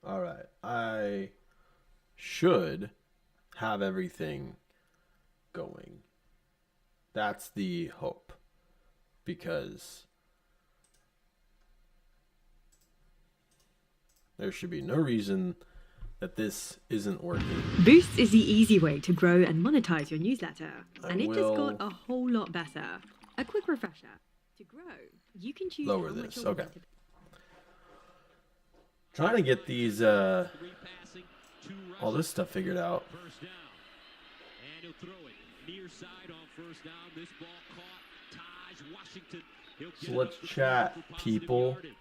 All right. I should have everything going. That's the hope. Because there should be no reason that this isn't working. Boost is the easy way to grow and monetize your newsletter, and it just got will a whole lot better. A quick refresher. To grow, you can choose lower how much this. you're Okay. willing to pay. Trying to get these all this stuff figured out. First down. And he'll throw it near side on first down. This ball caught. Taj Washington. He'll So get it let's up the chat, field for positive people. yardage.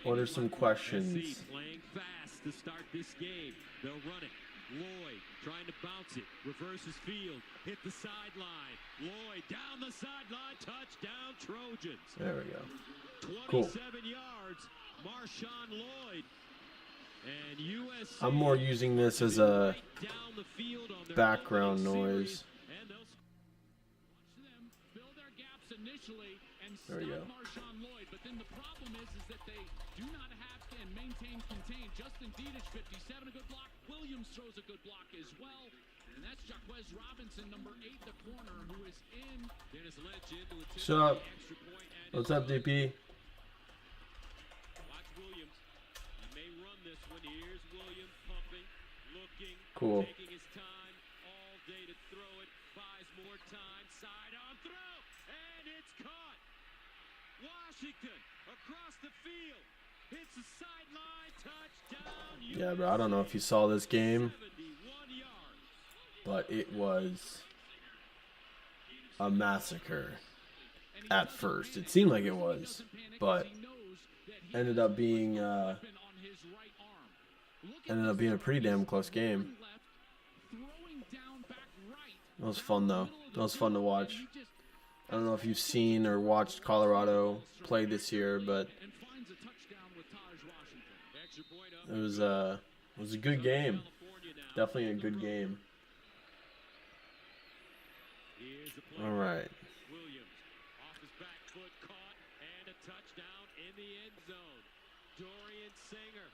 What are some questions? SC playing fast to start this game. They'll run it. Lloyd trying to bounce it. Reverses field. Hit the sideline. Lloyd down the sideline. Touchdown Trojans. There we go. 27 yards. Marshawn Lloyd. And USC. I'm more using this as a background noise. There we go. Marshawn Lloyd, but then the problem is that they do not have and maintain contain. Justin Dietich, 57, a good block. Williams throws a good block as well. And that's Jaquez Robinson, number 8, the corner, who is in. Dennis Lynch into a What's up? What's up, DP? Watch Williams. He may run this one. Here's Williams pumping, looking, Cool. taking his time all day to throw it. Buys more time. Side on throw. And it's caught. Washington across the field. Hits the sideline. Touchdown. Yeah, bro. I don't know if you saw this game, 71 yards. but it was a massacre at first. It seemed like it was, but ended up being a pretty damn close game. It was fun though. It was fun to watch. I don't know if you've seen or watched Colorado play this year, but it was a good game. Definitely a good game. All right. Williams off his back foot caught and a touchdown in the end zone. Dorian Singer.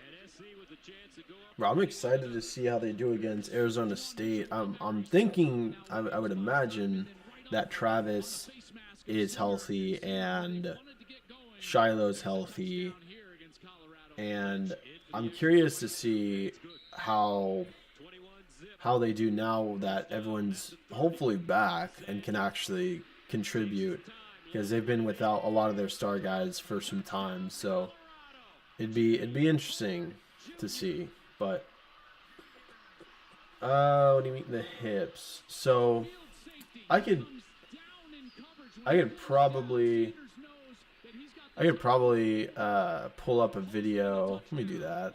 And SC with a chance to go up. Bro, I'm excited to see how they do against Arizona State. I'm thinking, I would imagine that Travis is healthy and Shiloh's healthy, and I'm curious to see how they do now that everyone's hopefully back and can actually contribute, because they've been without a lot of their star guys for some time. So it'd be interesting to see. But what do you mean the hips? So I could probably pull up a video. Let me do that.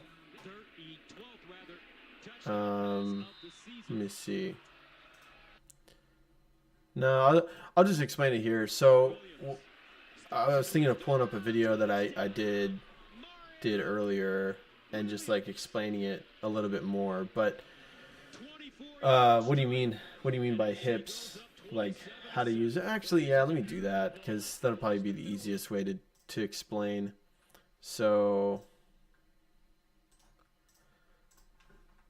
Let me see. No, I'll just explain it here. So I was thinking of pulling up a video that I did earlier and just like explaining it a little bit more. But what do you mean? What do you mean by hips? Like how to use it? Actually, yeah, let me do that, because that'll probably be the easiest way to explain. So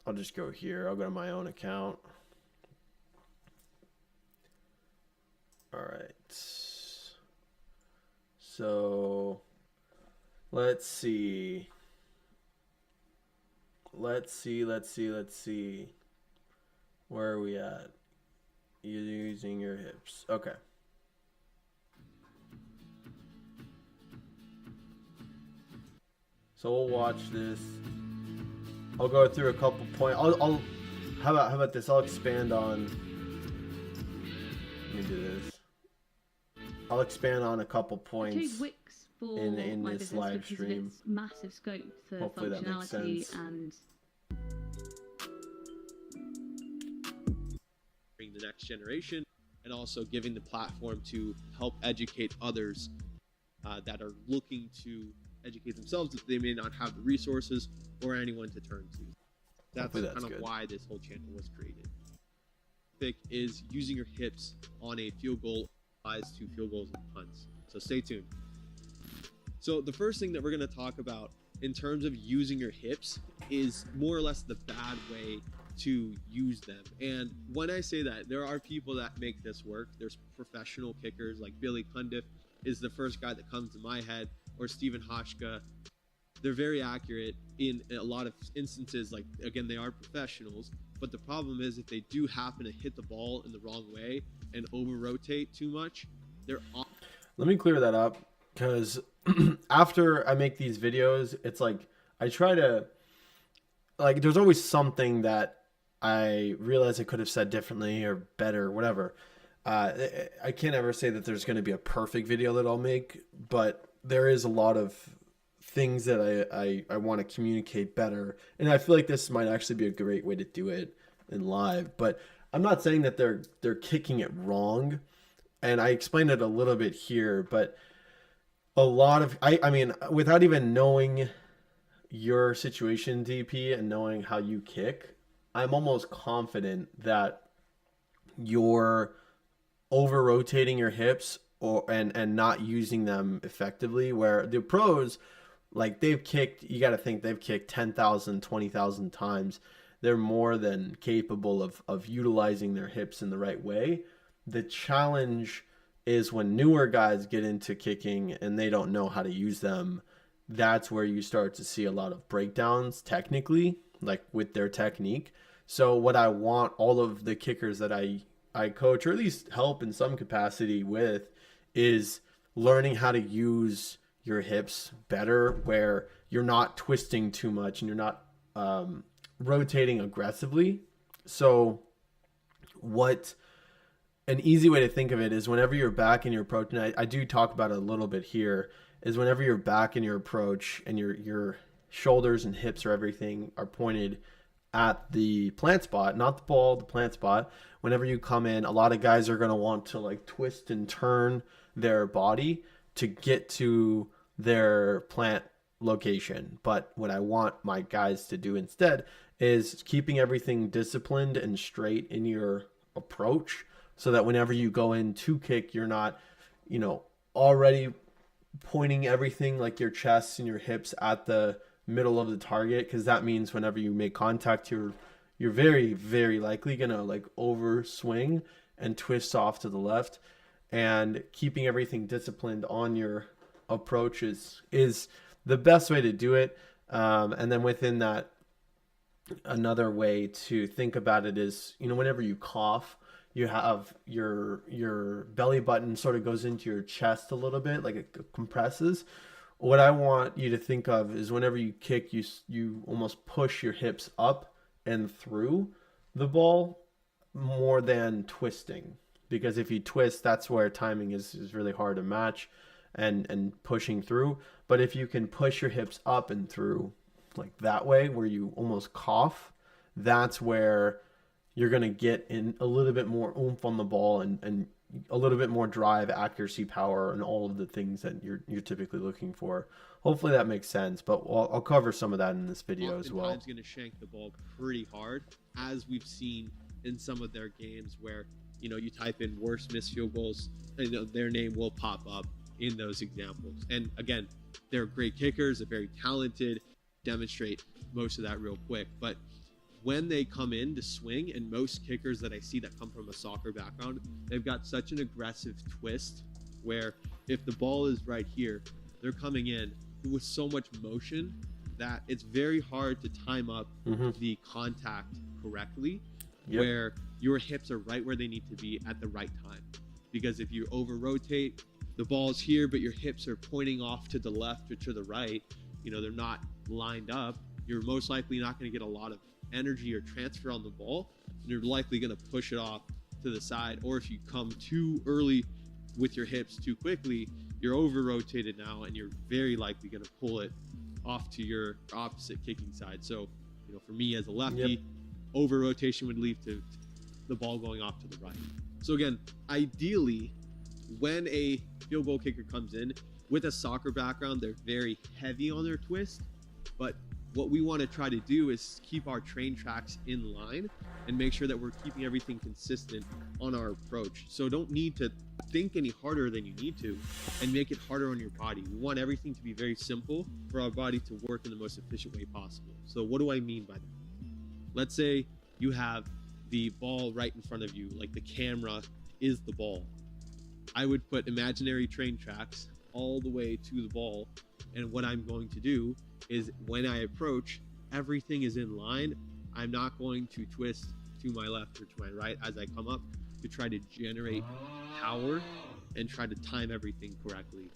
I'll just go here. I'll go to my own account. All right. So let's see. Where are we at? Using your hips. Okay. So we'll watch this. I'll go through a couple points. How about this? I'll expand on. Let me do this. I'll expand on a couple points in this live stream. Massive scope for Hopefully that makes functionality sense. and the next generation, and also giving the platform to help educate others that are looking to educate themselves if they may not have the resources or anyone to turn to. That's kind of good. why this whole channel was created. Topic is using your hips on a field goal applies to field goals and punts. So stay tuned. So the first thing that we're going to talk about in terms of using your hips is more or less the bad way to use them. And when I say that, there are people that make this work. There's professional kickers like Billy Cundiff is the first guy that comes to my head, or Stephen Hoshka. They're very accurate in a lot of instances. Like, again, they are professionals, but the problem is if they do happen to hit the ball in the wrong way and over rotate too much, they're off. Let me clear that up, because after I make these videos, it's like I try to, like, there's always something that I realize I could have said differently or better, whatever. I can't ever say that there's going to be a perfect video that I'll make, but there is a lot of things that I want to communicate better. And I feel like this might actually be a great way to do it in live. But I'm not saying that they're kicking it wrong. And I explained it a little bit here, but a lot of, I mean, without even knowing your situation, DP, and knowing how you kick, I'm almost confident that you're over rotating your hips and not using them effectively, where the pros, like, they've kicked, you got to think they've kicked 10,000, 20,000 times. They're more than capable of utilizing their hips in the right way. The challenge is when newer guys get into kicking and they don't know how to use them. That's where you start to see a lot of breakdowns technically, like with their technique. So what I want all of the kickers that I coach, or at least help in some capacity with, is learning how to use your hips better, where you're not twisting too much and you're not rotating aggressively. So what an easy way to think of it is whenever you're back in your approach, and I do talk about it a little bit here, is whenever you're back in your approach and your shoulders and hips or everything are pointed at the plant spot, not the ball, the plant spot. Whenever you come in, a lot of guys are going to want to like twist and turn their body to get to their plant location. But what I want my guys to do instead is keeping everything disciplined and straight in your approach, so that whenever you go in to kick, you're not, already pointing everything like your chest and your hips at the middle of the target, because that means whenever you make contact, you're very, very likely gonna like over swing and twist off to the left. And keeping everything disciplined on your approach is the best way to do it. And then within that, another way to think about it is, whenever you cough, you have your belly button sort of goes into your chest a little bit, like it compresses. What I want you to think of is whenever you kick, you almost push your hips up and through the ball more than twisting. Because if you twist, that's where timing is really hard to match and pushing through. But if you can push your hips up and through like that way, where you almost cough, that's where you're going to get in a little bit more oomph on the ball and a little bit more drive, accuracy, power, and all of the things that you're typically looking for. Hopefully that makes sense, but I'll cover some of that in this video as well. Oftentimes going to shank the ball pretty hard, as we've seen in some of their games where, you type in worst missed field goals, and their name will pop up in those examples. And again, they're great kickers, they're very talented, demonstrate most of that real quick. But when they come in to swing, and most kickers that I see that come from a soccer background, they've got such an aggressive twist where if the ball is right here, they're coming in with so much motion that it's very hard to time up the contact correctly, where your hips are right where they need to be at the right time. Because if you over rotate, the ball's here, but your hips are pointing off to the left or to the right, they're not lined up, you're most likely not going to get a lot of energy or transfer on the ball, and you're likely going to push it off to the side. Or if you come too early with your hips too quickly, you're over rotated now, and you're very likely going to pull it off to your opposite kicking side. So, for me as a lefty, over rotation would lead to the ball going off to the right. So again, ideally, when a field goal kicker comes in with a soccer background, they're very heavy on their twist, but what we want to try to do is keep our train tracks in line and make sure that we're keeping everything consistent on our approach. So don't need to think any harder than you need to and make it harder on your body. We want everything to be very simple for our body to work in the most efficient way possible. So what do I mean by that? Let's say you have the ball right in front of you, like the camera is the ball. I would put imaginary train tracks all the way to the ball, and what I'm going to do is when I approach, everything is in line. I'm not going to twist to my left or to my right as I come up to try to generate power and try to time everything correctly.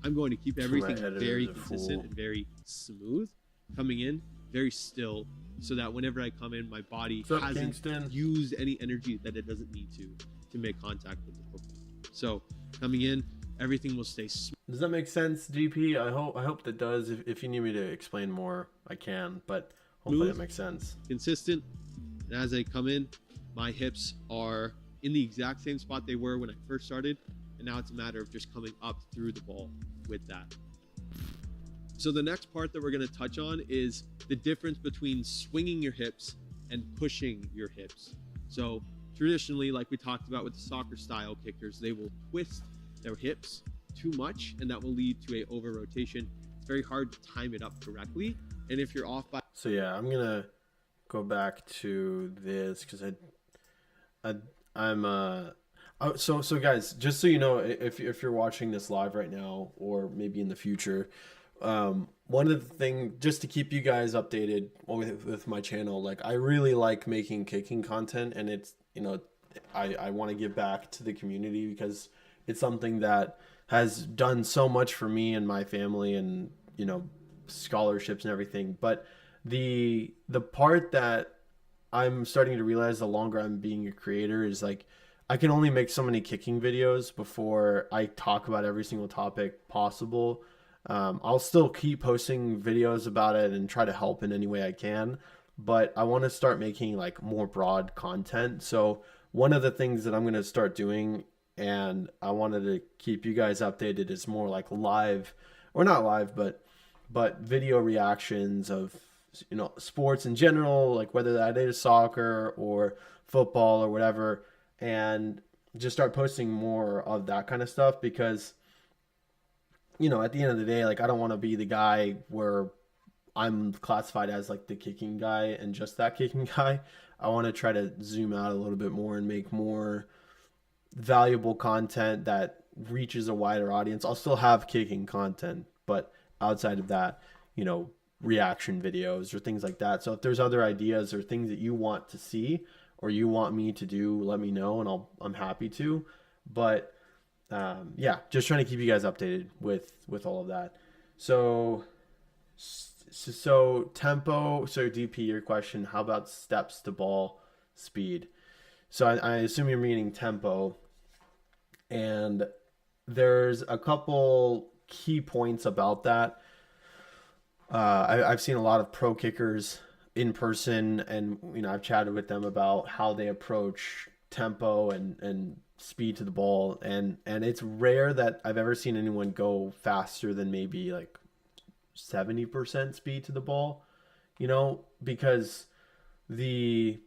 I'm going to keep everything very consistent and very smooth, coming in very still, so that whenever I come in, my body hasn't used any energy that it doesn't need to make contact with the football. So coming in, everything will stay smooth. Does that make sense, GP? I hope that does. If you need me to explain more, I can, but hopefully it makes sense. Consistent, and as I come in, my hips are in the exact same spot they were when I first started, and now it's a matter of just coming up through the ball with that. So the next part that we're going to touch on is the difference between swinging your hips and pushing your hips. So traditionally, like we talked about with the soccer style kickers, they will twist their hips too much, and that will lead to a over rotation. It's very hard to time it up correctly, and if you're off by... So yeah, I'm gonna go back to this because so guys, just so you know, if you're watching this live right now or maybe in the future, one of the things, just to keep you guys updated with my channel, like I really like making kicking content, and it's, you know, I want to give back to the community because it's something that has done so much for me and my family, and, you know, scholarships and everything. But the part that I'm starting to realize the longer I'm being a creator is, like, I can only make so many kicking videos before I talk about every single topic possible. I'll still keep posting videos about it and try to help in any way I can, but I want to start making like more broad content. So one of the things that I'm going to start doing, and I wanted to keep you guys updated, is more like live, or not live, but video reactions of, you know, sports in general, like whether that is soccer or football or whatever, and just start posting more of that kind of stuff because, you know, at the end of the day, like I don't want to be the guy where I'm classified as like the kicking guy and just that kicking guy. I want to try to zoom out a little bit more and make more valuable content that reaches a wider audience. I'll still have kicking content, but outside of that, you know, reaction videos or things like that. So if there's other ideas or things that you want to see or you want me to do, let me know, and I'm happy to. But yeah, just trying to keep you guys updated with all of that. So tempo. So DP, your question, how about steps to ball speed? So I assume you're meaning tempo, and there's a couple key points about that. I've seen a lot of pro kickers in person, and, you know, I've chatted with them about how they approach tempo and speed to the ball, and it's rare that I've ever seen anyone go faster than maybe like 70% speed to the ball, you know, because the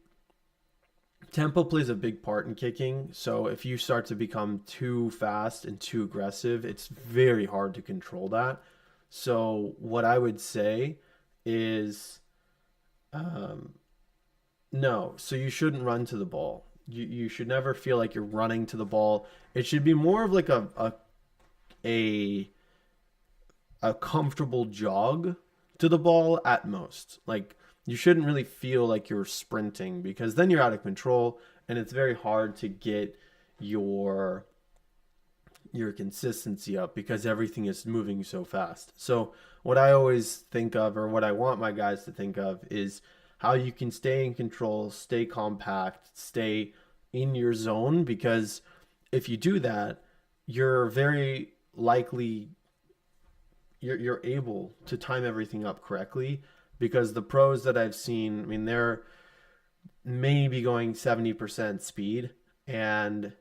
tempo plays a big part in kicking. So if you start to become too fast and too aggressive, it's very hard to control that. So what I would say is, no, so you shouldn't run to the ball. You should never feel like you're running to the ball. It should be more of like a comfortable jog to the ball at most. Like, you shouldn't really feel like you're sprinting, because then you're out of control and it's very hard to get your consistency up because everything is moving so fast. So what I always think of, or what I want my guys to think of, is how you can stay in control, stay compact, stay in your zone, because if you do that, you're very likely you're able to time everything up correctly. Because the pros that I've seen, I mean, they're maybe going 70% speed and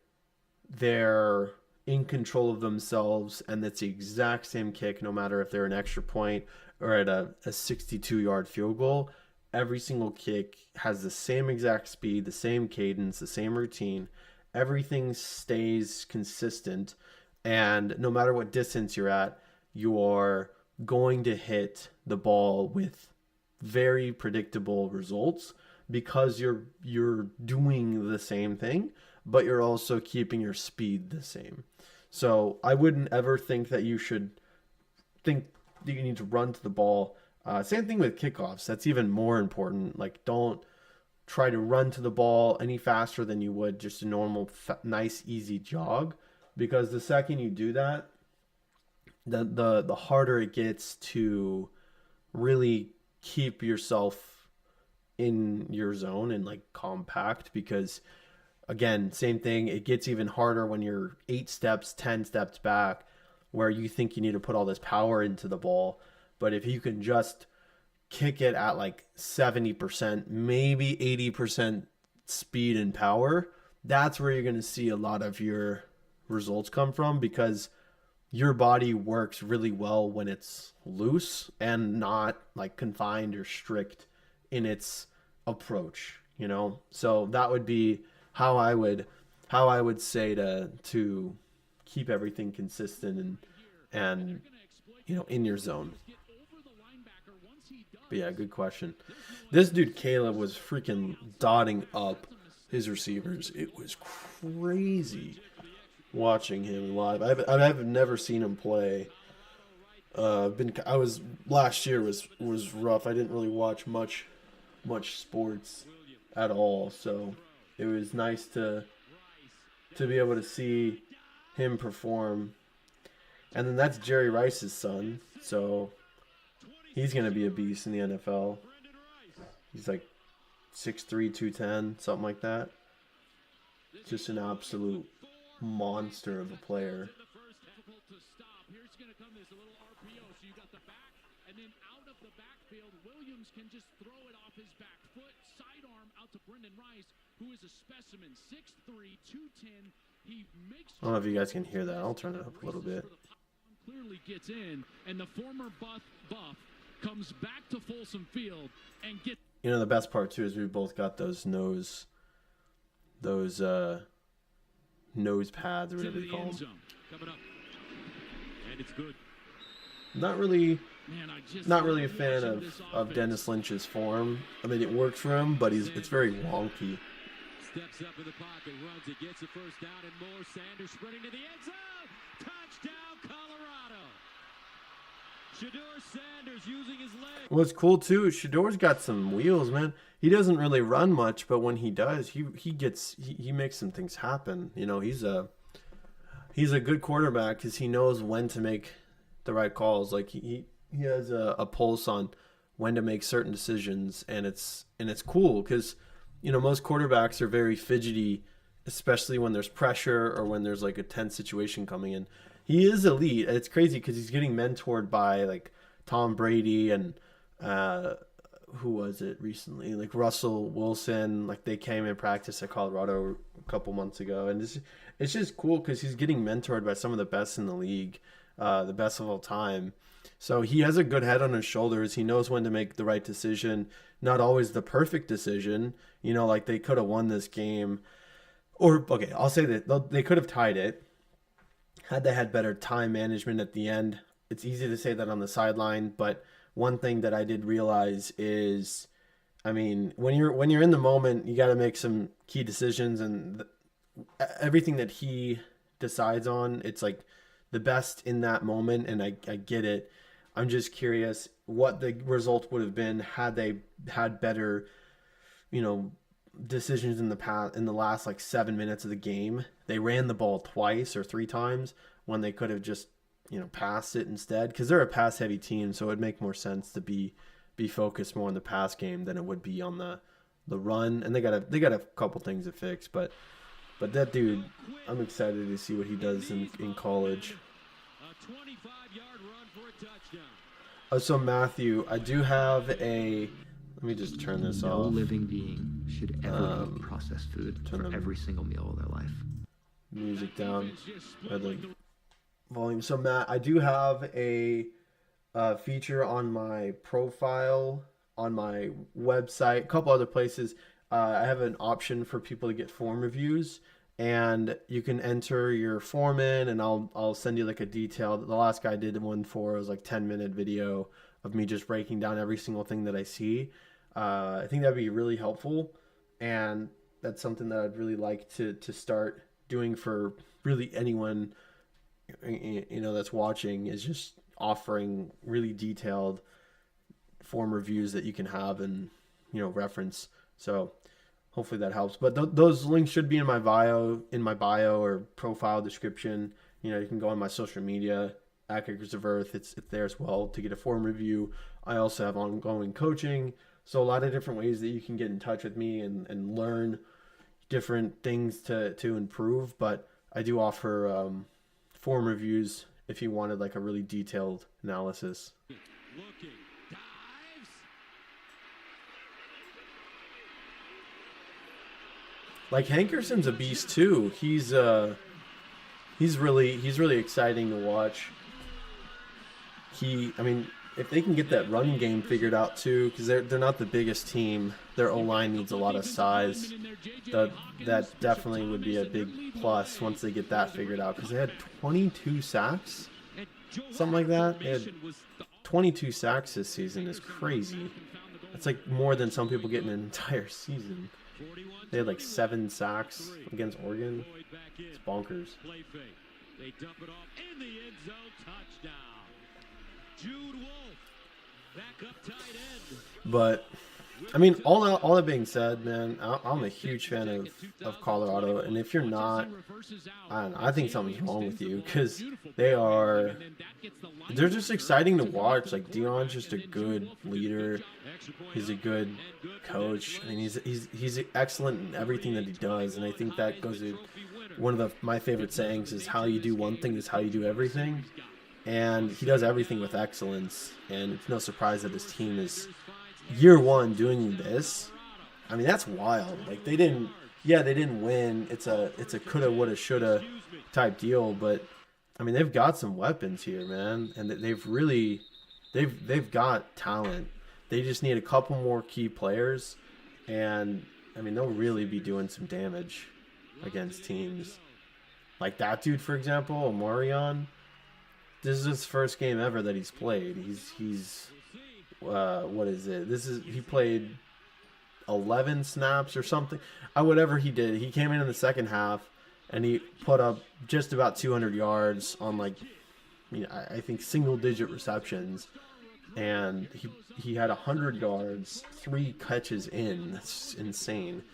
they're in control of themselves, and that's the exact same kick no matter if they're an extra point or at a 62-yard field goal, every single kick has the same exact speed, the same cadence, the same routine. Everything stays consistent, and no matter what distance you're at, you're going to hit the ball with very predictable results because you're doing the same thing, but you're also keeping your speed the same. So I wouldn't ever think that you should think that you need to run to the ball. Same thing with kickoffs. That's even more important. Like, don't try to run to the ball any faster than you would just a normal, nice, easy jog, because the second you do that, the harder it gets to really keep yourself in your zone and like compact. Because again, same thing, it gets even harder when you're 8 steps, 10 steps back, where you think you need to put all this power into the ball. But if you can just kick it at like 70%, maybe 80% speed and power, that's where you're going to see a lot of your results come from, because your body works really well when it's loose and not like confined or strict in its approach, you know? So that would be how I would say to keep everything consistent and you know, in your zone. But yeah, good question. This dude Caleb was freaking dotting up his receivers. It was crazy watching him live. I've never seen him play. Last year was rough. I didn't really watch much sports at all, so it was nice to be able to see him perform. And then that's Jerry Rice's son, so he's going to be a beast in the NFL. He's like 6'3", 210, something like that. Just an absolute monster of a player. Here's going to come this little RPO. So you got the back, and then out of the backfield, Williams can just throw it off his back foot, sidearm out to Brendan Rice, who is a specimen, 6'3", 210. He makes. I don't know if you guys can hear that. I'll turn it up a little bit. Clearly gets in, and the former buff comes back to Folsom Field and gets. You know, the best part too is we both got those nose pads, or whatever you call them. Coming up. And it's good. Not really a fan watching of this offense. Dennis Lynch's form. I mean, it works for him, but it's very wonky. Steps up in the pocket, runs it, gets the first down and more. Sanders sprinting to the end zone. Touchdown, Colorado. Shador Sanders using his leg. What's cool too is Shador's got some wheels, man. He doesn't really run much, but when he does, he makes some things happen. You know, he's a good quarterback because he knows when to make the right calls. Like he has a pulse on when to make certain decisions, and it's cool because, you know, most quarterbacks are very fidgety, especially when there's pressure or when there's like a tense situation coming in. He is elite. It's crazy because he's getting mentored by like Tom Brady and who was it recently? Like Russell Wilson. Like they came in practice at Colorado a couple months ago, and it's just cool because he's getting mentored by some of the best in the league, the best of all time. So he has a good head on his shoulders. He knows when to make the right decision. Not always the perfect decision. You know, like they could have won this game. Or, okay, I'll say that they could have tied it had they had better time management at the end. It's easy to say that on the sideline, but one thing that I did realize is, I mean, when you're in the moment, you got to make some key decisions, and everything that he decides on, it's like the best in that moment, and I get it. I'm just curious what the result would have been had they had better, you know, decisions in the last like 7 minutes of the game. They ran the ball twice or 3 times when they could have just, you know, passed it instead, because they're a pass heavy team, so it would make more sense to be focused more on the pass game than it would be on the run. And they got a couple things to fix, but that dude, I'm excited to see what he does in college. A 25-yard run for a touchdown. So Matthew, I do have a. Let me just turn this No off. living being should ever eat processed food turn for the- every single meal of their life. Music down, or the volume. So Matt, I do have a feature on my profile on my website, a couple other places. I have an option for people to get form reviews, and you can enter your form in, and I'll send you like a detailed. The last guy I did one for was like 10-minute video of me just breaking down every single thing that I see. I think that'd be really helpful, and that's something that I'd really like to start doing for really anyone that's watching, is just offering really detailed form reviews that you can have and reference. So hopefully that helps. But those links should be in my bio or profile description. You can go on my social media, Acres of Earth. It's there as well to get a form review. I also have ongoing coaching, so a lot of different ways that you can get in touch with me and learn different things to improve. But I do offer form reviews if you wanted like a really detailed analysis. Looking, dives. Like Hankerson's a beast too. He's really exciting to watch. If they can get that run game figured out too, because they're not the biggest team. Their O-line needs a lot of size. That definitely would be a big plus once they get that figured out, because they had 22 sacks, something like that. They had 22 sacks this season. Is crazy. That's like more than some people get in an entire season. They had like 7 sacks against Oregon. It's bonkers. They dump it off in the end zone, touchdown. Jude Wolf, back up tight end. But all that being said, man, I'm a huge fan of Colorado, and if you're not, I think something's wrong with you, because they're just exciting to watch. Like Dion's just a good leader. He's a good coach. He's excellent in everything that he does, and I think that goes to one of my favorite sayings is, how you do one thing is how you do everything. And he does everything with excellence, and it's no surprise that his team is year one doing this. That's wild. Like they didn't win. It's a coulda, woulda, shoulda type deal, but they've got some weapons here, man, and they've got talent. They just need a couple more key players, and they'll really be doing some damage against teams like that dude, for example, Omarion. This is his first game ever that he's played. He's what is it? He played 11 snaps or something. Whatever he did, he came in the second half and he put up just about 200 yards on I think single-digit receptions, and he had 100 yards, 3 catches in. That's insane.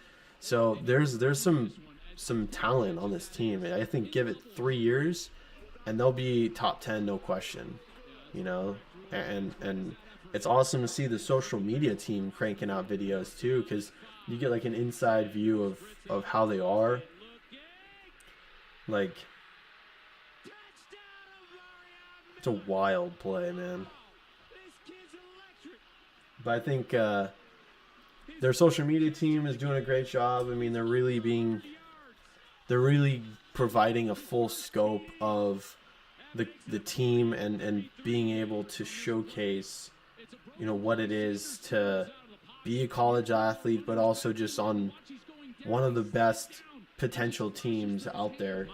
So there's some talent on this team. I think give it 3 years, and they'll be top 10, no question. And it's awesome to see the social media team cranking out videos too, because you get like an inside view of how they are. Like, it's a wild play, man. But I think their social media team is doing a great job. They're really providing a full scope of the team and being able to showcase what it is to be a college athlete, but also just on one of the best potential teams out there.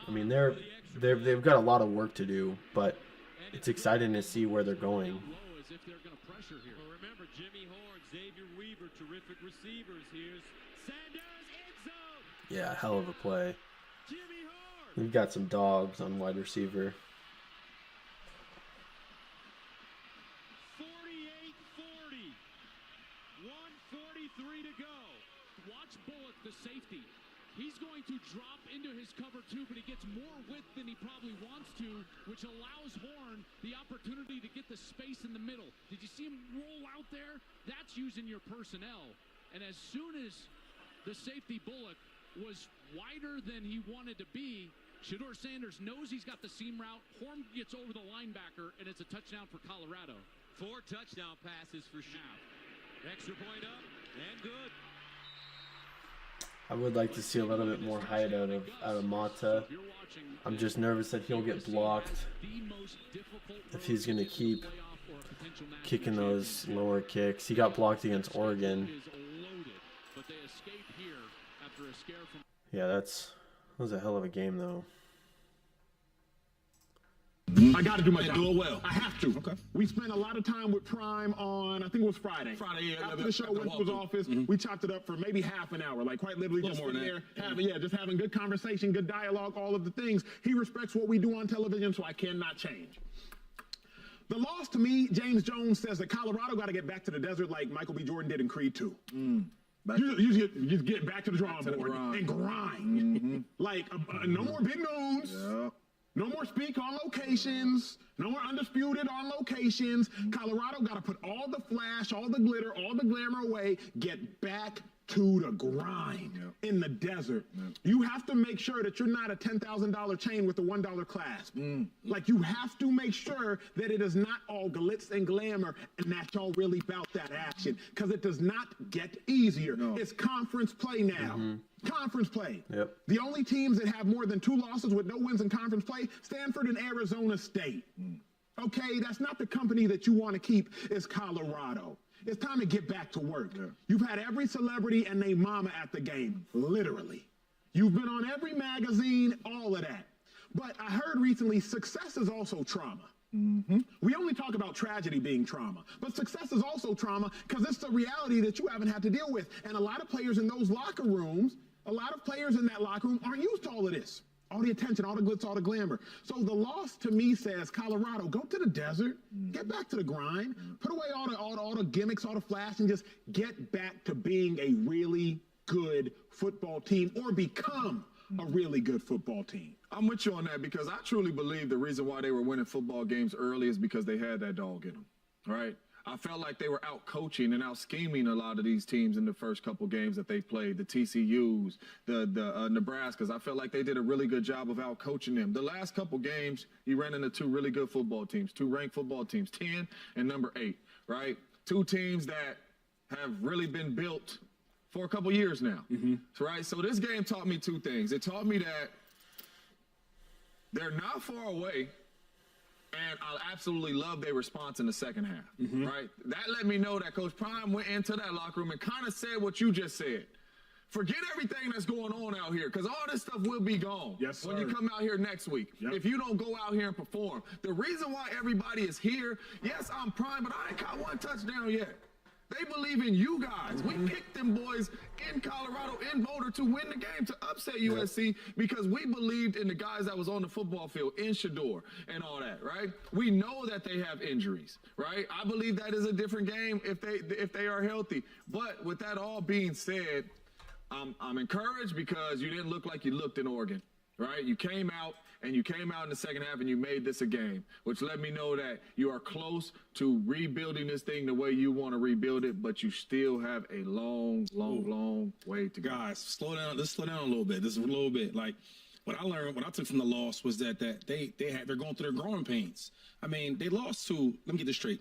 They've got a lot of work to do, but it's exciting to see where they're going. Remember, Jimmy Horn, Xavier Weaver, terrific receivers. Here's Sanders in zone. Yeah, hell of a play. Jimmy Horn. We've got some dogs on wide receiver. 48-40. 1:43 to go. Watch Bullock, the safety. He's going to drop into his cover two, but he gets more width than he probably wants to, which allows Horn the opportunity to get the space in the middle. Did you see him roll out there? That's using your personnel. And as soon as the safety Bullock was wider than he wanted to be, Shedeur Sanders knows he's got the seam route. Horn gets over the linebacker, and it's a touchdown for Colorado. 4 touchdown passes for Schaaf. Extra point up and good. I would like to see a little bit more height out of Mata. I'm just nervous that he'll get blocked if he's going to keep kicking those lower kicks. He got blocked against Oregon. Yeah, that was a hell of a game, though. I got to do my job. Do it well. I have to. Okay. We spent a lot of time with Prime on, I think it was Friday. Yeah. After the show went to his office, we chopped it up for maybe half an hour, like quite literally just sitting there, just having good conversation, good dialogue, all of the things. He respects what we do on television, so I cannot change. The loss to me, James Jones says that Colorado got to get back to the desert like Michael B. Jordan did in Creed 2. You just get back to the drawing board and grind. Like, no more big moves. Yeah. No more speak on locations. No more undisputed on locations. Colorado got to put all the flash, all the glitter, all the glamour away. Get back to the grind in the desert. You have to make sure that you're not a $10,000 chain with a $1 clasp. Like, you have to make sure that it is not all glitz and glamour and that y'all really about that action, because it does not get easier. It's conference play now. Conference play. The only teams that have more than 2 losses with no wins in conference play, Stanford and Arizona State. Okay, that's not the company that you want to keep. It's Colorado. It's time to get back to work. You've had every celebrity and their mama at the game, literally. You've been on every magazine, all of that. But I heard recently, success is also trauma. We only talk about tragedy being trauma, but success is also trauma because it's the reality that you haven't had to deal with. And a lot of players in those locker rooms, a lot of players in that locker room aren't used to all of this. All the attention, all the glitz, all the glamour. So the loss to me says, Colorado, go to the desert, get back to the grind, put away all the gimmicks, all the flash, and just get back to being a really good football team or become a really good football team. I'm with you on that because I truly believe the reason why they were winning football games early is because they had that dog in them, right? I felt like they were out coaching and out scheming a lot of these teams in the first couple games that they played, the TCUs, the Nebraskas. I felt like they did a really good job of out coaching them. The last couple games, you ran into 2 really good football teams, 2 ranked football teams, 10 and number 8, right? 2 teams that have really been built for a couple years now, right? So this game taught me 2 things. It taught me that they're not far away. And I absolutely love their response in the second half, right? That let me know that Coach Prime went into that locker room and kind of said what you just said. Forget everything that's going on out here, because all this stuff will be gone when you come out here next week. If you don't go out here and perform. The reason why everybody is here, yes, I'm Prime, but I ain't got 1 touchdown yet. They believe in you guys. We picked them boys in Colorado, in Boulder, to win the game, to upset USC, because we believed in the guys that was on the football field, in Shador and all that, right? We know that they have injuries, right? I believe that is a different game if they are healthy. But with that all being said, I'm encouraged because you didn't look like you looked in Oregon, right? You came out in the second half and you made this a game, which let me know that you are close to rebuilding this thing the way you want to rebuild it, but you still have a long way to go. Guys, slow down. Let's slow down a little bit. This is a little bit like what I learned, what I took from the loss was that they're going through their growing pains. I mean, they lost to, let me get this straight,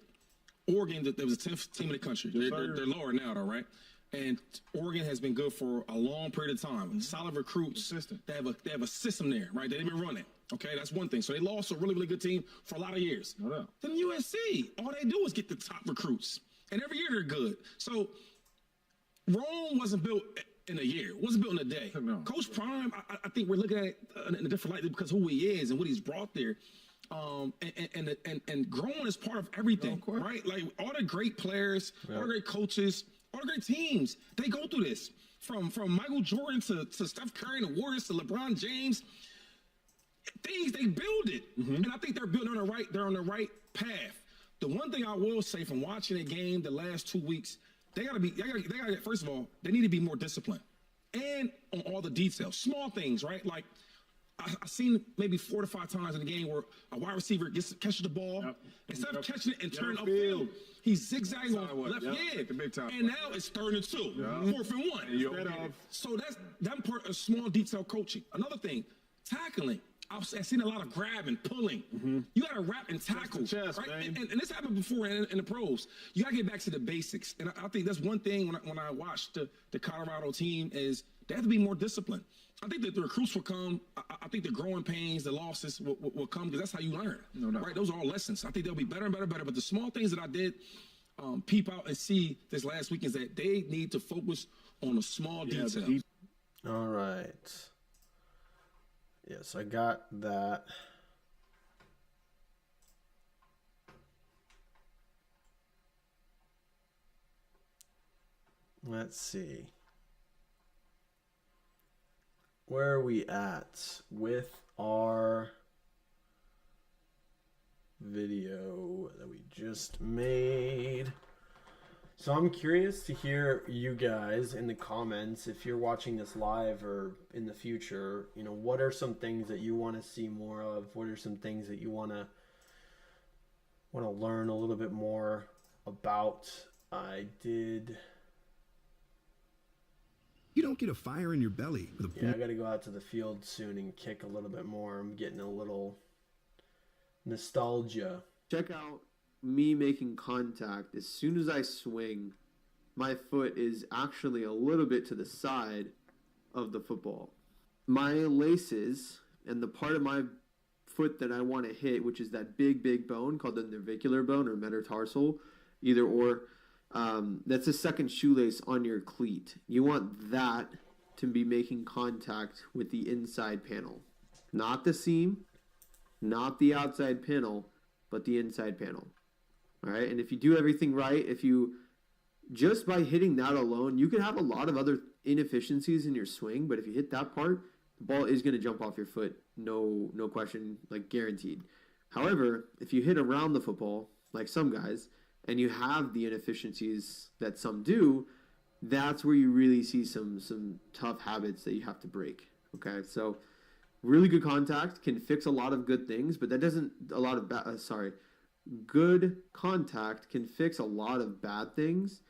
Oregon. That was the 10th team in the country. They're lower now, though, right? And Oregon has been good for a long period of time. Solid recruits. They have a system there, right? They've been running. Okay, that's one thing. So they lost a really, really good team for a lot of years. Then USC, all they do is get the top recruits. And every year they're good. So Rome wasn't built in a year. It wasn't built in a day. Coach Prime, I think we're looking at it in a different light because who he is and what he's brought there. And growing is part of everything, right? Like all the great players, all the great coaches, all the great teams, they go through this. From Michael Jordan to Steph Curry and the Warriors to LeBron James. Things they build it, and I think they're on the right path. The one thing I will say from watching the game the last 2 weeks, they gotta first of all, they need to be more disciplined and on all the details, small things, right? Like I've seen maybe 4 to 5 times in the game where a wide receiver catches the ball instead of catching it and turning upfield, he's zigzagging on left and now it's 3rd and 2, 4th and 1. So that's part of small detail coaching. Another thing, tackling. I've seen a lot of grabbing, pulling. You got to wrap and tackle, right? And this happened before in the pros. You got to get back to the basics. And I think that's one thing when I watched the Colorado team is They have to be more disciplined. I think that the recruits will come. I think the growing pains, the losses will come because that's how you learn. No doubt. Right? Those are all lessons. I think they'll be better and better and better. But the small things that I did peep out and see this last week is that they need to focus on the small details. All right. Yes, I got that. Let's see. Where are we at with our video that we just made? So I'm curious to hear you guys in the comments, if you're watching this live or in the future, you know, what are some things that you want to see more of? What are some things that you want to learn a little bit more about? You don't get a fire in your belly with a Yeah, I got to go out to the field soon and kick a little bit more. I'm getting a little nostalgia. Check out me making contact. As soon as I swing, my foot is actually a little bit to the side of the football. My laces and the part of my foot that I want to hit, which is that big bone called the navicular bone or metatarsal, either or, that's the second shoelace on your cleat. You want that to be making contact with the inside panel. Not the seam, not the outside panel, but the inside panel. All right, and if you do everything right, if you just by hitting that alone, you can have a lot of other inefficiencies in your swing, but if you hit that part, the ball is going to jump off your foot, no question, like guaranteed. However, if you hit around the football, like some guys, and you have the inefficiencies that some do, that's where you really see some tough habits that you have to break. Okay, so really good contact can fix a lot of good things, but that doesn't good contact can fix a lot of bad things,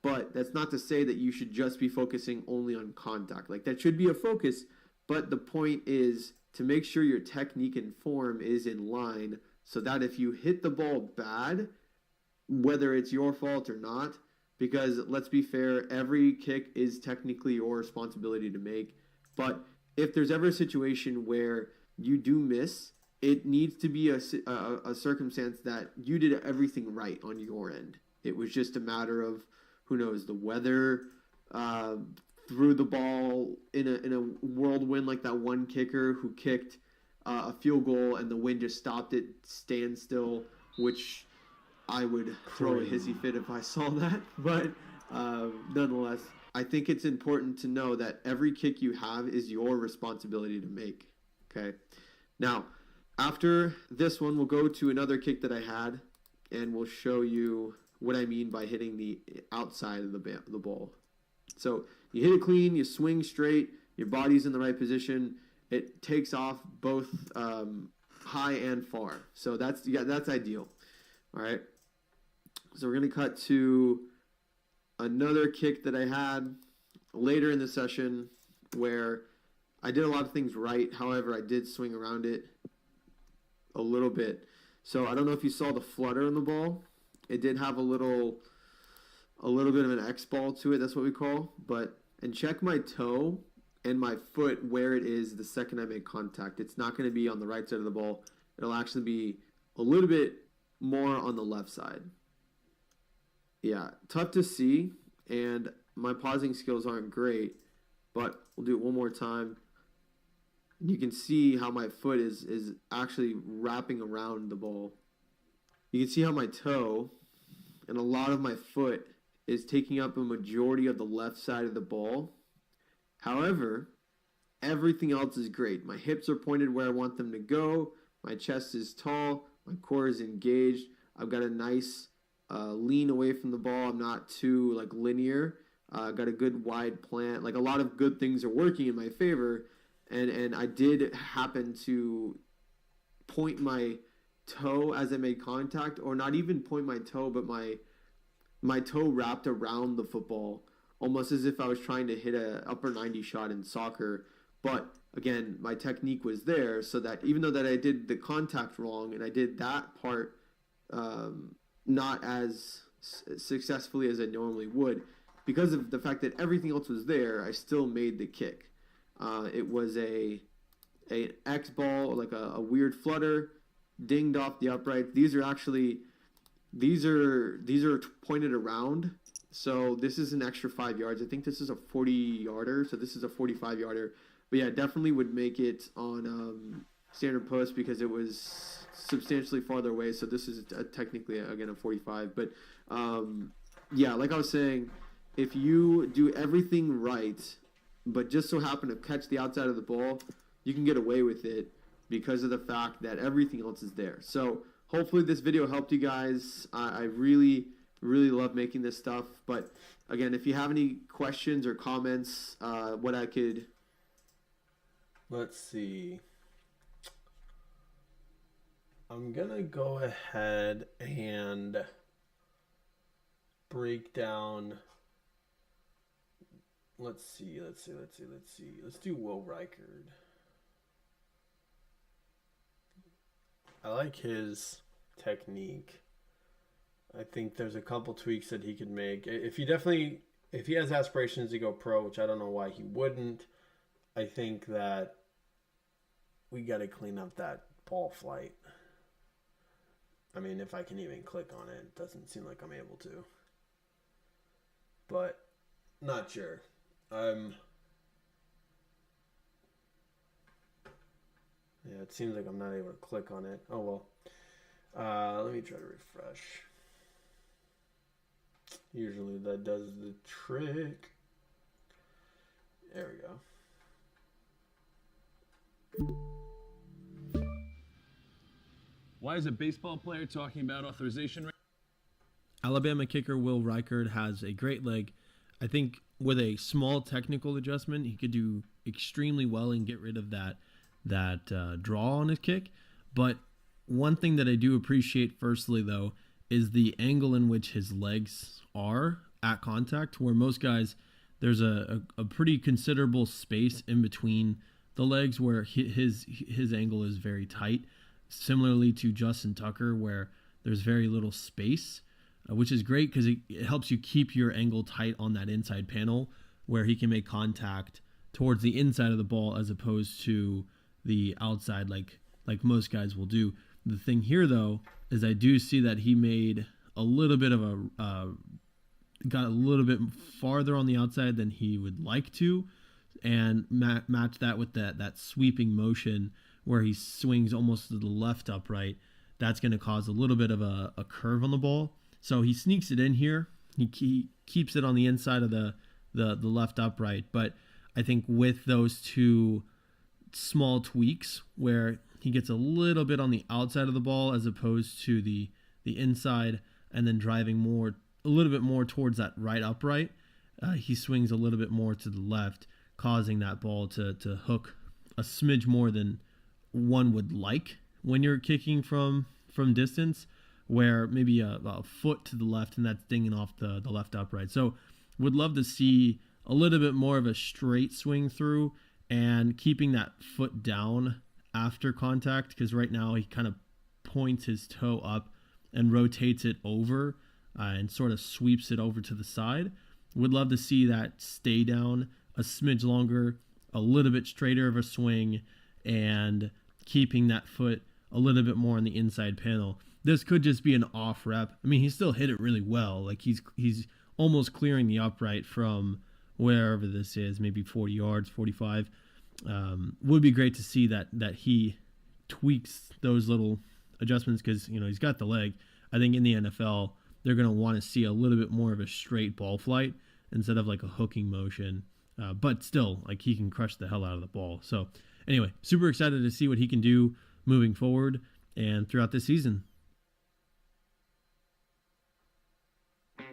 but that's not to say that you should just be focusing only on contact. Like, that should be a focus, but the point is to make sure your technique and form is in line so that if you hit the ball bad, whether it's your fault or not, because let's be fair, every kick is technically your responsibility to make, but if there's ever a situation where you do miss, it needs to be a circumstance that you did everything right on your end. It was just a matter of, who knows, the weather threw the ball in a whirlwind, like that one kicker who kicked a field goal and the wind just stopped it standstill, which I would throw a hissy fit if I saw that. But nonetheless, I think it's important to know that every kick you have is your responsibility to make. Okay. Now, after this one, we'll go to another kick that I had, and we'll show you what I mean by hitting the outside of the ball. So you hit it clean, you swing straight, your body's in the right position. It takes off both high and far. So that's ideal. All right. So we're going to cut to another kick that I had later in the session where I did a lot of things right. However, I did swing around it a little bit. So I don't know if you saw the flutter on the ball. It did have a little bit of an X ball to it. That's what we call. And check my toe and my foot where it is the second I make contact. It's not going to be on the right side of the ball. It'll actually be a little bit more on the left side. Yeah, tough to see, and my pausing skills aren't great, but we'll do it one more time. You can see how my foot is actually wrapping around the ball. You can see how my toe and a lot of my foot is taking up a majority of the left side of the ball. However, everything else is great. My hips are pointed where I want them to go. My chest is tall. My core is engaged. I've got a nice lean away from the ball. I'm not too linear. Got a good wide plant. Like, a lot of good things are working in my favor. And I did happen to point my toe as I made contact, or not even point my toe, but my toe wrapped around the football, almost as if I was trying to hit a upper 90 shot in soccer. But again, my technique was there, so that even though that I did the contact wrong and I did that part not as successfully as I normally would, because of the fact that everything else was there, I still made the kick. It was a X ball, like a weird flutter, dinged off the upright. These are pointed around. So this is an extra 5 yards. I think this is a 40-yarder, so this is a 45-yarder. But yeah, definitely would make it on standard post because it was substantially farther away. So this is technically, again, a 45. But yeah, like I was saying, if you do everything right, but just so happen to catch the outside of the ball, you can get away with it because of the fact that everything else is there. So hopefully this video helped you guys. I really love making this stuff. But again, if you have any questions or comments, what I could... Let's see. I'm going to go ahead and break down... Let's see. Let's do Will Reichard. I like his technique. I think there's a couple tweaks that he could make. If he has aspirations to go pro, which I don't know why he wouldn't, I think that we got to clean up that ball flight. I mean, if I can even click on it, it doesn't seem like I'm able to. But not sure. Yeah, it seems like I'm not able to click on it. Oh well. Let me try to refresh. Usually that does the trick. There we go. Why is a baseball player talking about authorization? Alabama kicker Will Reichard has a great leg. I think with a small technical adjustment, he could do extremely well and get rid of that draw on his kick. But one thing that I do appreciate, firstly, though, is the angle in which his legs are at contact, where most guys, there's a pretty considerable space in between the legs where his angle is very tight, similarly to Justin Tucker, where there's very little space, which is great because it helps you keep your angle tight on that inside panel where he can make contact towards the inside of the ball as opposed to the outside like most guys will do. The thing here, though, is I do see that he made a little bit of got a little bit farther on the outside than he would like to, and match that with that sweeping motion where he swings almost to the left upright. That's going to cause a little bit of a curve on the ball. So he sneaks it in here. He keeps it on the inside of the left upright. But I think with those two small tweaks where he gets a little bit on the outside of the ball as opposed to the inside, and then driving a little bit more towards that right upright, he swings a little bit more to the left, causing that ball to hook a smidge more than one would like when you're kicking from distance, where maybe a foot to the left and that's dinging off the left upright. So would love to see a little bit more of a straight swing through and keeping that foot down after contact, because right now he kind of points his toe up and rotates it over and sort of sweeps it over to the side. Would love to see that stay down a smidge longer, a little bit straighter of a swing, and keeping that foot a little bit more on the inside panel. This could just be an off rep. I mean, he still hit it really well. Like he's almost clearing the upright from wherever this is, maybe 40 yards, 45. Would be great to see that he tweaks those little adjustments because, he's got the leg. I think in the NFL, they're going to want to see a little bit more of a straight ball flight instead of like a hooking motion. But still, like he can crush the hell out of the ball. So anyway, super excited to see what he can do moving forward and throughout this season.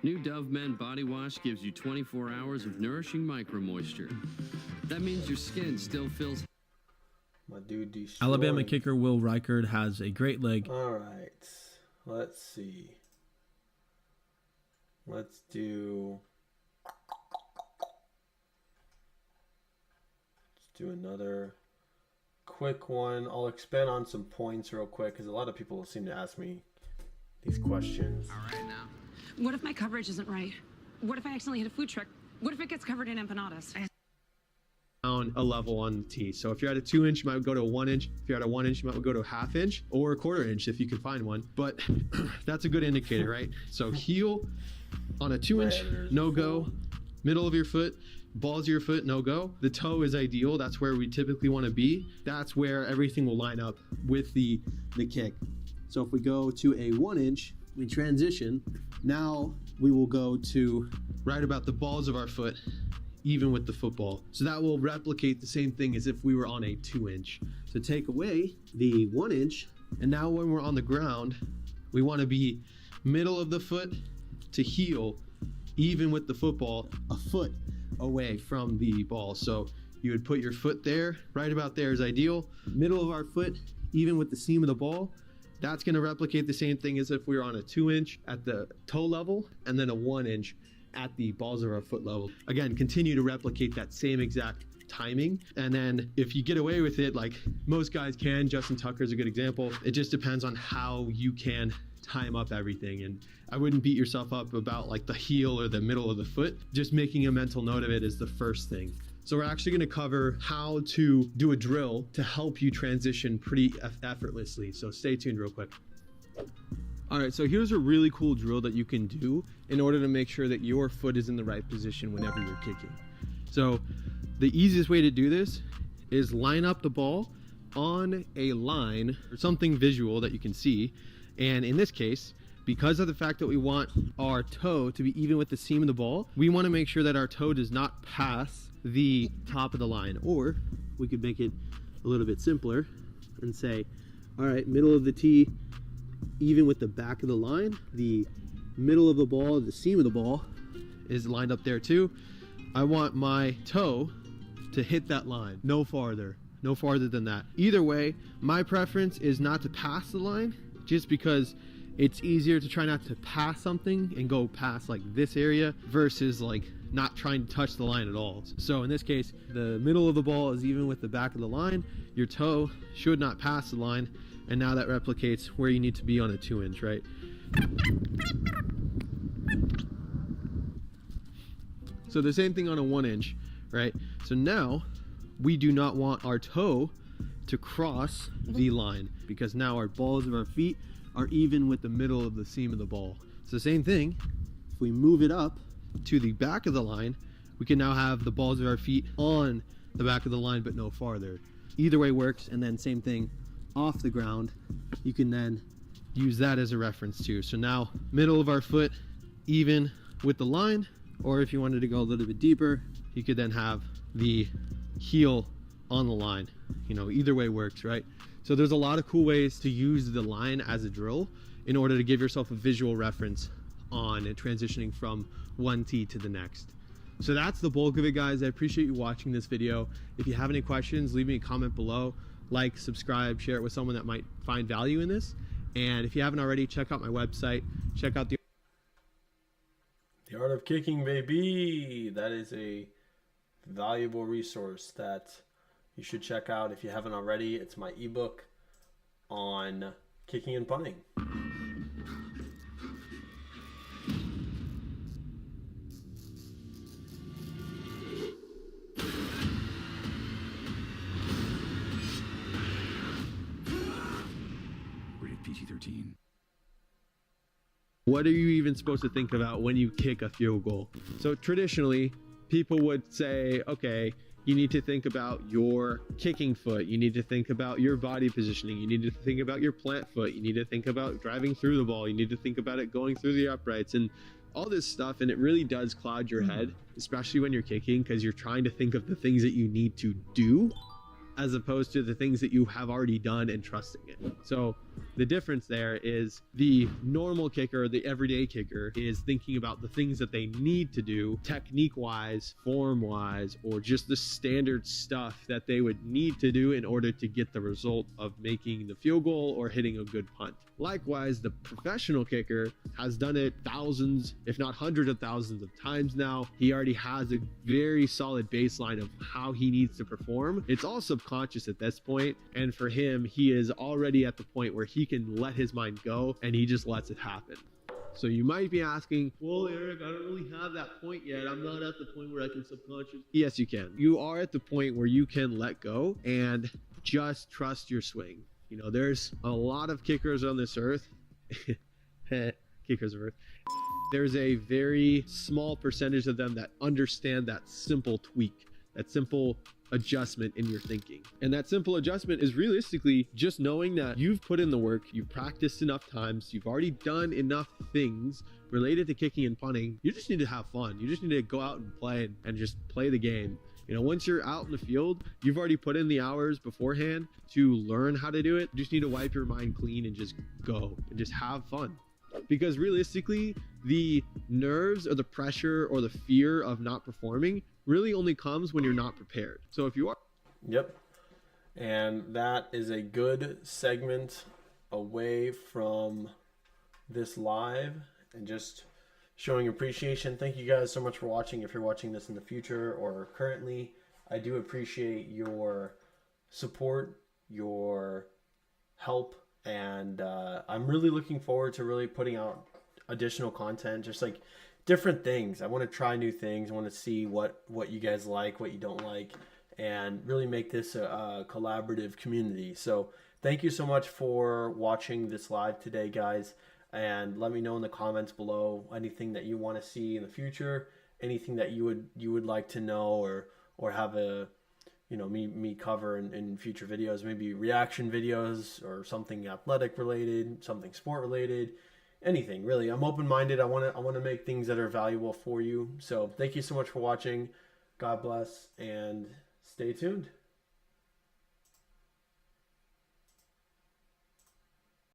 New Dove Men Body Wash gives you 24 hours of nourishing micro moisture. That means your skin still feels... My dude destroyed. Alabama kicker Will Reichard has a great leg. All right. Let's see. Let's do another quick one. I'll expand on some points real quick because a lot of people seem to ask me these questions. All right now. What if my coverage isn't right? What if I accidentally hit a food truck? What if it gets covered in empanadas? Down a level on the tee. So if you're at a 2-inch, you might go to a 1-inch. If you're at a 1-inch, you might go to a 1/2 inch or a 1/4 inch if you can find one. But that's a good indicator, right? So heel on a 2-inch, no go. Middle of your foot, balls of your foot, no go. The toe is ideal. That's where we typically want to be. That's where everything will line up with the kick. So if we go to a 1-inch, we transition. Now we will go to right about the balls of our foot, even with the football. So that will replicate the same thing as if we were on a 2-inch. So take away the 1-inch, and now when we're on the ground, we want to be middle of the foot to heel, even with the football, a foot away from the ball. So you would put your foot there, right about there is ideal. Middle of our foot, even with the seam of the ball, that's going to replicate the same thing as if we were on a 2-inch at the toe level, and then a 1-inch at the balls of our foot level. Again, continue to replicate that same exact timing. And then if you get away with it, like most guys can, Justin Tucker is a good example. It just depends on how you can time up everything. And I wouldn't beat yourself up about like the heel or the middle of the foot. Just making a mental note of it is the first thing. So we're actually going to cover how to do a drill to help you transition pretty effortlessly. So stay tuned real quick. All right, so here's a really cool drill that you can do in order to make sure that your foot is in the right position whenever you're kicking. So the easiest way to do this is line up the ball on a line or something visual that you can see. And in this case, because of the fact that we want our toe to be even with the seam of the ball, we want to make sure that our toe does not pass the top of the line. Or we could make it a little bit simpler and say, all right, middle of the tee, even with the back of the line, the middle of the ball, the seam of the ball is lined up there too. I want my toe to hit that line, no farther than that. Either way, my preference is not to pass the line, just because it's easier to try not to pass something and go past like this area versus like not trying to touch the line at all. So in this case, the middle of the ball is even with the back of the line. Your toe should not pass the line. And now that replicates where you need to be on a 2-inch, right? So the same thing on a 1-inch, right? So now we do not want our toe to cross the line, because now our balls of our feet are even with the middle of the seam of the ball. So same thing, if we move it up to the back of the line, we can now have the balls of our feet on the back of the line, but no farther. Either way works. And then same thing off the ground, you can then use that as a reference too. So now middle of our foot even with the line, or if you wanted to go a little bit deeper, you could then have the heel on the line. You know, either way works, right? So there's a lot of cool ways to use the line as a drill in order to give yourself a visual reference on transitioning from one tee to the next. So that's the bulk of it, guys. I appreciate you watching this video. If you have any questions, leave me a comment below. Like, subscribe, share it with someone that might find value in this. And if you haven't already, check out my website. Check out the Art of Kicking, baby. That is a valuable resource that you should check out if you haven't already. It's my ebook on kicking and punting. Rated PG-13. What are you even supposed to think about when you kick a field goal? So traditionally, people would say, okay, you need to think about your kicking foot. You need to think about your body positioning. You need to think about your plant foot. You need to think about driving through the ball. You need to think about it going through the uprights and all this stuff. And it really does cloud your head, especially when you're kicking, because you're trying to think of the things that you need to do as opposed to the things that you have already done and trusting it. So the difference there is the normal kicker, the everyday kicker, is thinking about the things that they need to do technique-wise, form-wise, or just the standard stuff that they would need to do in order to get the result of making the field goal or hitting a good punt. Likewise, the professional kicker has done it thousands, if not hundreds of thousands of times now. He already has a very solid baseline of how he needs to perform. It's all subconscious at this point, and for him, he is already at the point where he can let his mind go and he just lets it happen. So you might be asking, well, Eric, I don't really have that point yet. I'm not at the point where I can subconscious. Yes, you can. You are at the point where you can let go and just trust your swing. You know, there's a lot of kickers on this earth. Kickers of earth. There's a very small percentage of them that understand that simple tweak, that simple adjustment in your thinking. And that simple adjustment is realistically just knowing that you've put in the work, you've practiced enough times, you've already done enough things related to kicking and punting. You just need to have fun. You just need to go out and play and just play the game. You know, once you're out in the field, you've already put in the hours beforehand to learn how to do it. You just need to wipe your mind clean and just go and just have fun. Because realistically, the nerves or the pressure or the fear of not performing really only comes when you're not prepared. So if you are... Yep. And that is a good segment away from this live and just showing appreciation. Thank you guys so much for watching. If you're watching this in the future or currently, I do appreciate your support, your help, and I'm really looking forward to really putting out additional content, just like different things. I want to try new things. I want to see what you guys like, what you don't like, and really make this a collaborative community. So thank you so much for watching this live today, guys, and let me know in the comments below anything that you want to see in the future, anything that you would like to know or have a me cover in future videos, maybe reaction videos or something athletic related, something sport related, anything really. I'm open-minded. I want to make things that are valuable for you. So thank you so much for watching. God bless and stay tuned.